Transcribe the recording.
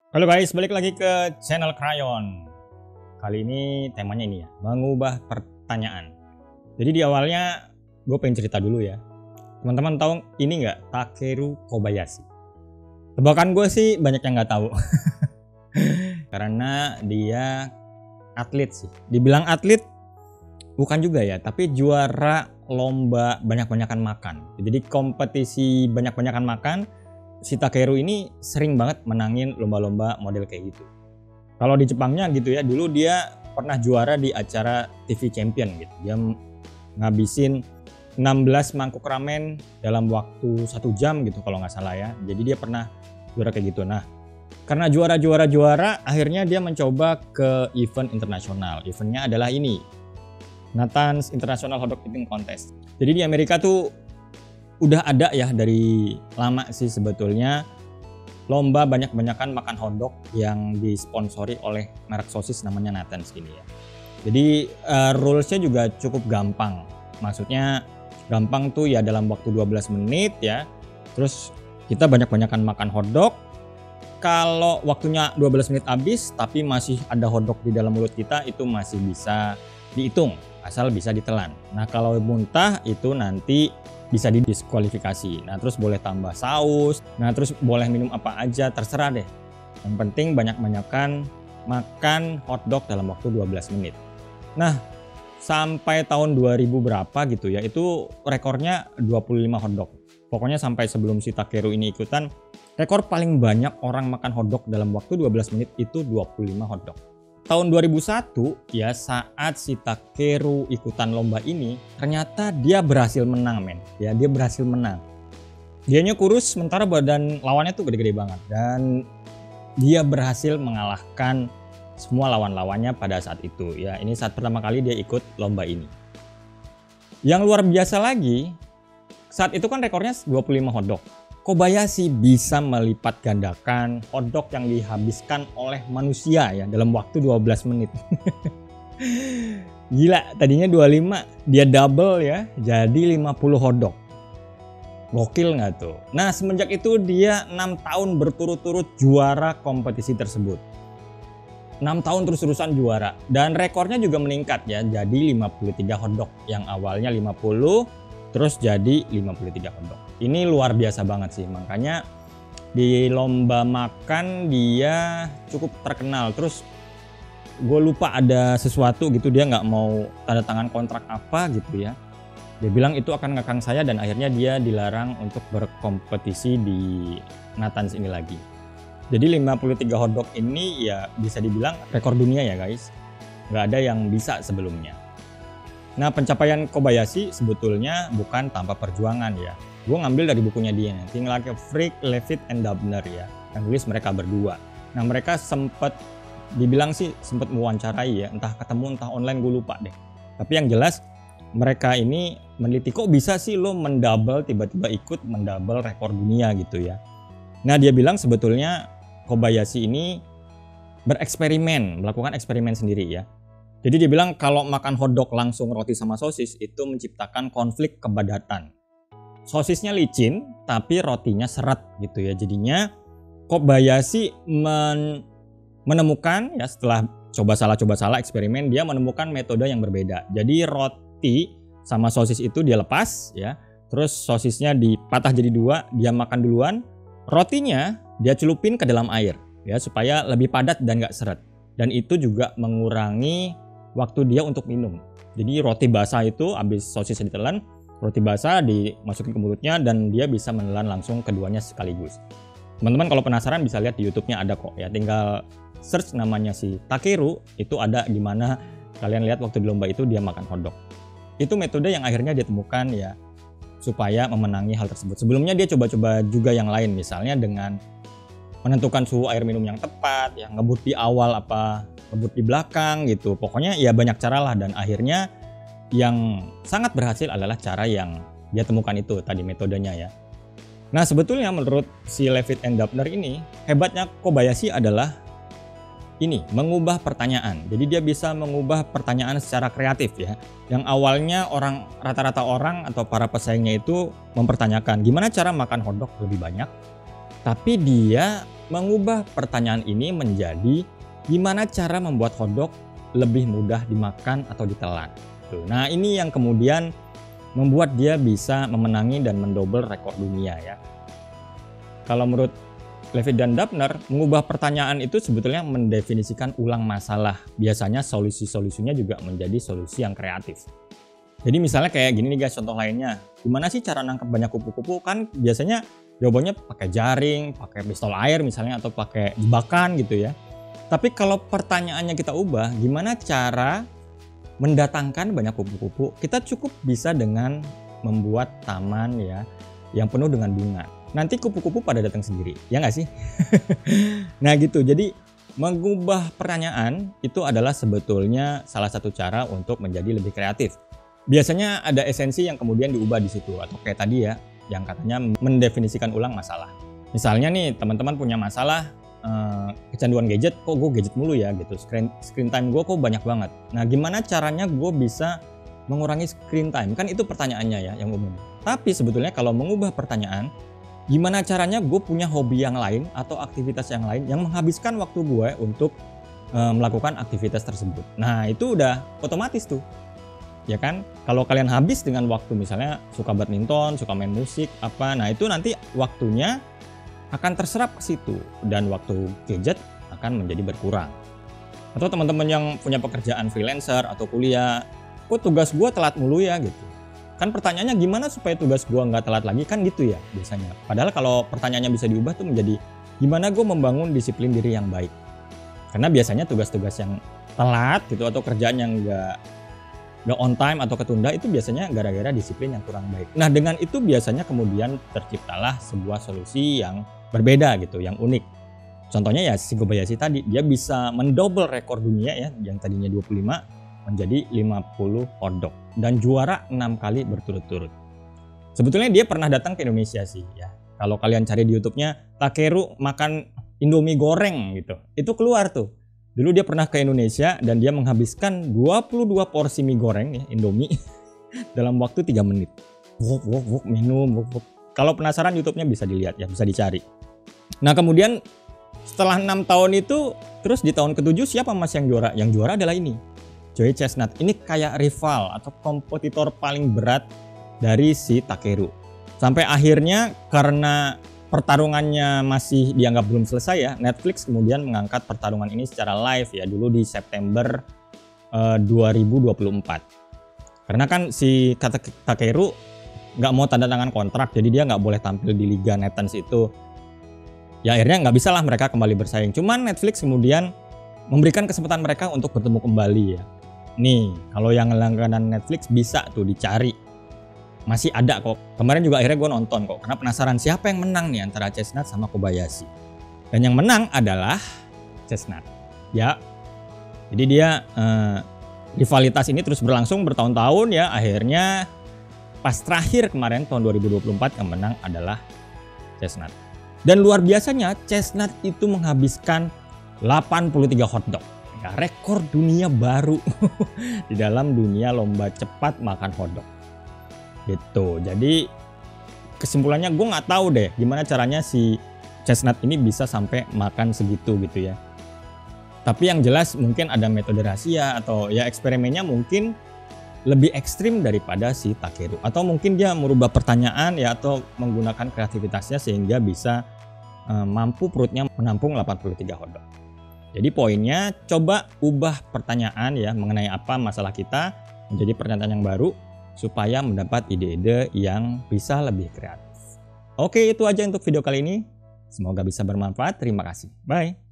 Halo guys, balik lagi ke channel Crayon. Kali ini temanya ini ya, mengubah pertanyaan. Jadi di awalnya gue pengen cerita dulu ya. Teman-teman tahu ini nggak, Takeru Kobayashi? Tebakan gue sih banyak yang nggak tahu. Karena dia atlet sih. Dibilang atlet bukan juga ya, tapi juara lomba banyak-banyakan makan. Jadi kompetisi banyak-banyakan makan. Si Takeru ini sering banget menangin lomba-lomba model kayak gitu. Kalau di Jepangnya gitu ya, dulu dia pernah juara di acara TV Champion gitu. Dia ngabisin 16 mangkuk ramen dalam waktu 1 jam gitu kalau nggak salah ya. Jadi dia pernah juara kayak gitu. Nah, karena juara, akhirnya dia mencoba ke event internasional. Eventnya adalah ini, Nathan's International Hotdog Eating Contest. Jadi di Amerika tuh udah ada ya dari lama sih sebetulnya lomba banyak-banyakan makan hotdog yang disponsori oleh merek sosis namanya Nathan's ini ya. Jadi rulesnya juga cukup gampang. Maksudnya gampang tuh ya dalam waktu 12 menit ya. Terus kita banyak-banyakan makan hotdog. Kalau waktunya 12 menit habis tapi masih ada hotdog di dalam mulut kita, itu masih bisa dihitung asal bisa ditelan. Nah kalau muntah itu nanti bisa didiskualifikasi. Nah terus boleh tambah saus, nah terus boleh minum apa aja, terserah deh. Yang penting banyak-banyakan makan hotdog dalam waktu 12 menit. Nah sampai tahun 2000 berapa gitu ya, itu rekornya 25 hotdog. Pokoknya sampai sebelum si Takeru ini ikutan, rekor paling banyak orang makan hotdog dalam waktu 12 menit itu 25 hotdog. Tahun 2001 ya, saat si Takeru ikutan lomba ini, ternyata dia berhasil menang men. Ya dia berhasil menang. Dianya kurus sementara badan lawannya tuh gede-gede banget. Dan dia berhasil mengalahkan semua lawan-lawannya pada saat itu. Ya ini saat pertama kali dia ikut lomba ini. Yang luar biasa lagi, saat itu kan rekornya 25 hotdog. Kobayashi bisa melipat gandakan hotdog yang dihabiskan oleh manusia ya dalam waktu 12 menit. Gila, tadinya 25, dia double ya, jadi 50 hotdog. Gokil nggak tuh? Nah semenjak itu dia 6 tahun berturut-turut juara kompetisi tersebut. 6 tahun terus-terusan juara. Dan rekornya juga meningkat ya, jadi 53 hotdog. Yang awalnya 50, terus jadi 53 hotdog. Ini luar biasa banget sih, makanya di lomba makan dia cukup terkenal. Terus gue lupa ada sesuatu gitu, dia nggak mau tanda tangan kontrak apa gitu ya. Dia bilang itu akan ngekang saya dan akhirnya dia dilarang untuk berkompetisi di Nathan's ini lagi. Jadi 53 hotdog ini ya bisa dibilang rekor dunia ya guys. Nggak ada yang bisa sebelumnya. Nah pencapaian Kobayashi sebetulnya bukan tanpa perjuangan ya. Gue ngambil dari bukunya dia, tinggal ke Frick, Levitt, and Dubner ya, yang tulis mereka berdua. Nah mereka sempat dibilang sih sempat mewawancarai ya, entah ketemu entah online gue lupa deh. Tapi yang jelas mereka ini meneliti kok bisa sih lo mendouble, tiba-tiba ikut mendouble rekor dunia gitu ya. Nah dia bilang sebetulnya Kobayashi ini bereksperimen, melakukan eksperimen sendiri ya. Jadi dia bilang kalau makan hotdog langsung roti sama sosis itu menciptakan konflik kepadatan. Sosisnya licin tapi rotinya seret gitu ya. Jadinya Kobayashi menemukan ya, setelah coba salah eksperimen, dia menemukan metode yang berbeda. Jadi roti sama sosis itu dia lepas ya. Terus sosisnya dipatah jadi 2, dia makan duluan. Rotinya dia celupin ke dalam air ya supaya lebih padat dan gak seret. Dan itu juga mengurangi waktu dia untuk minum. Jadi roti basah itu habis sosisnya ditelan, roti basah dimasukin ke mulutnya dan dia bisa menelan langsung keduanya sekaligus. Teman-teman kalau penasaran bisa lihat di YouTube-nya ada kok ya. Tinggal search namanya si Takeru, itu ada gimana kalian lihat waktu di lomba itu dia makan hotdog. Itu metode yang akhirnya dia temukan ya supaya memenangi hal tersebut. Sebelumnya dia coba-coba juga yang lain, misalnya dengan menentukan suhu air minum yang tepat, ya ngebut di awal apa ngebut di belakang gitu. Pokoknya ya banyak cara lah, dan akhirnya yang sangat berhasil adalah cara yang dia temukan itu tadi metodenya ya. Nah sebetulnya menurut si Levitt and Dubner ini, hebatnya Kobayashi adalah ini, mengubah pertanyaan. Jadi dia bisa mengubah pertanyaan secara kreatif ya. Yang awalnya rata-rata orang atau para pesaingnya itu mempertanyakan gimana cara makan hotdog lebih banyak. Tapi dia mengubah pertanyaan ini menjadi gimana cara membuat hotdog lebih mudah dimakan atau ditelan. Tuh. Nah ini yang kemudian membuat dia bisa memenangi dan mendouble rekor dunia ya. Kalau menurut Levitt dan Dubner, mengubah pertanyaan itu sebetulnya mendefinisikan ulang masalah. Biasanya solusi-solusinya juga menjadi solusi yang kreatif. Jadi misalnya kayak gini nih guys, contoh lainnya. Gimana sih cara nangkep banyak kupu-kupu? Kan biasanya jawabannya pakai jaring, pakai pistol air misalnya, atau pakai jebakan gitu ya. Tapi kalau pertanyaannya kita ubah, gimana cara mendatangkan banyak kupu-kupu? Kita cukup bisa dengan membuat taman ya yang penuh dengan bunga. Nanti kupu-kupu pada datang sendiri, ya nggak sih? Nah gitu, jadi mengubah pertanyaan itu adalah sebetulnya salah satu cara untuk menjadi lebih kreatif. Biasanya ada esensi yang kemudian diubah di situ, atau kayak tadi ya, yang katanya mendefinisikan ulang masalah. Misalnya nih teman-teman punya masalah kecanduan gadget, kok gue gadget mulu ya gitu, screen time gue kok banyak banget. Nah gimana caranya gue bisa mengurangi screen time? Kan itu pertanyaannya ya yang umum. Tapi sebetulnya kalau mengubah pertanyaan, gimana caranya gue punya hobi yang lain atau aktivitas yang lain yang menghabiskan waktu gue untuk melakukan aktivitas tersebut. Nah itu udah otomatis tuh. Ya kan, kalau kalian habis dengan waktu misalnya suka badminton, suka main musik, apa, nah itu nanti waktunya akan terserap ke situ dan waktu gadget akan menjadi berkurang. Atau teman-teman yang punya pekerjaan freelancer atau kuliah, kok tugas gue telat mulu ya gitu. Kan pertanyaannya gimana supaya tugas gue nggak telat lagi, kan gitu ya biasanya. Padahal kalau pertanyaannya bisa diubah tuh menjadi gimana gue membangun disiplin diri yang baik. Karena biasanya tugas-tugas yang telat gitu atau kerjaan yang nggak on time atau ketunda itu biasanya gara-gara disiplin yang kurang baik. Nah dengan itu biasanya kemudian terciptalah sebuah solusi yang berbeda gitu, yang unik. Contohnya ya si Kobayashi tadi, dia bisa mendouble rekor dunia ya, yang tadinya 25 menjadi 50 hotdog dan juara 6 kali berturut-turut. Sebetulnya dia pernah datang ke Indonesia sih ya. Kalau kalian cari di YouTube-nya Takeru makan Indomie goreng gitu, itu keluar tuh. Dulu dia pernah ke Indonesia dan dia menghabiskan 22 porsi mie goreng ya, Indomie dalam waktu 3 menit. Wok, minum, wok. Kalau penasaran YouTube-nya bisa dilihat ya, bisa dicari. Nah kemudian setelah 6 tahun itu, terus di tahun ke-7 siapa mas yang juara? Yang juara adalah ini, Joey Chestnut. Ini kayak rival atau kompetitor paling berat dari si Takeru. Sampai akhirnya karena pertarungannya masih dianggap belum selesai ya, Netflix kemudian mengangkat pertarungan ini secara live ya, dulu di September 2024. Karena kan si Takeru nggak mau tanda tangan kontrak, jadi dia nggak boleh tampil di Liga Netens itu. Ya akhirnya nggak bisa lah mereka kembali bersaing. Cuman Netflix kemudian memberikan kesempatan mereka untuk bertemu kembali ya. Nih, kalau yang langganan Netflix bisa tuh dicari. Masih ada kok. Kemarin juga akhirnya gue nonton kok. Karena penasaran siapa yang menang nih antara Chestnut sama Kobayashi. Dan yang menang adalah Chestnut. Ya. Jadi dia rivalitas ini terus berlangsung bertahun-tahun ya. Akhirnya pas terakhir kemarin tahun 2024 yang menang adalah Chestnut. Dan luar biasanya Chestnut itu menghabiskan 83 hotdog. Ya, rekor dunia baru di dalam dunia lomba cepat makan hotdog. Gitu. Jadi kesimpulannya gue nggak tahu deh gimana caranya si Chestnut ini bisa sampai makan segitu gitu ya. Tapi yang jelas mungkin ada metode rahasia atau ya eksperimennya mungkin lebih ekstrim daripada si Takeru. Atau mungkin dia merubah pertanyaan ya atau menggunakan kreativitasnya sehingga bisa mampu perutnya menampung 83 hotdog. Jadi poinnya coba ubah pertanyaan ya mengenai apa masalah kita menjadi pernyataan yang baru supaya mendapat ide-ide yang bisa lebih kreatif. Oke, itu aja untuk video kali ini. Semoga bisa bermanfaat. Terima kasih. Bye.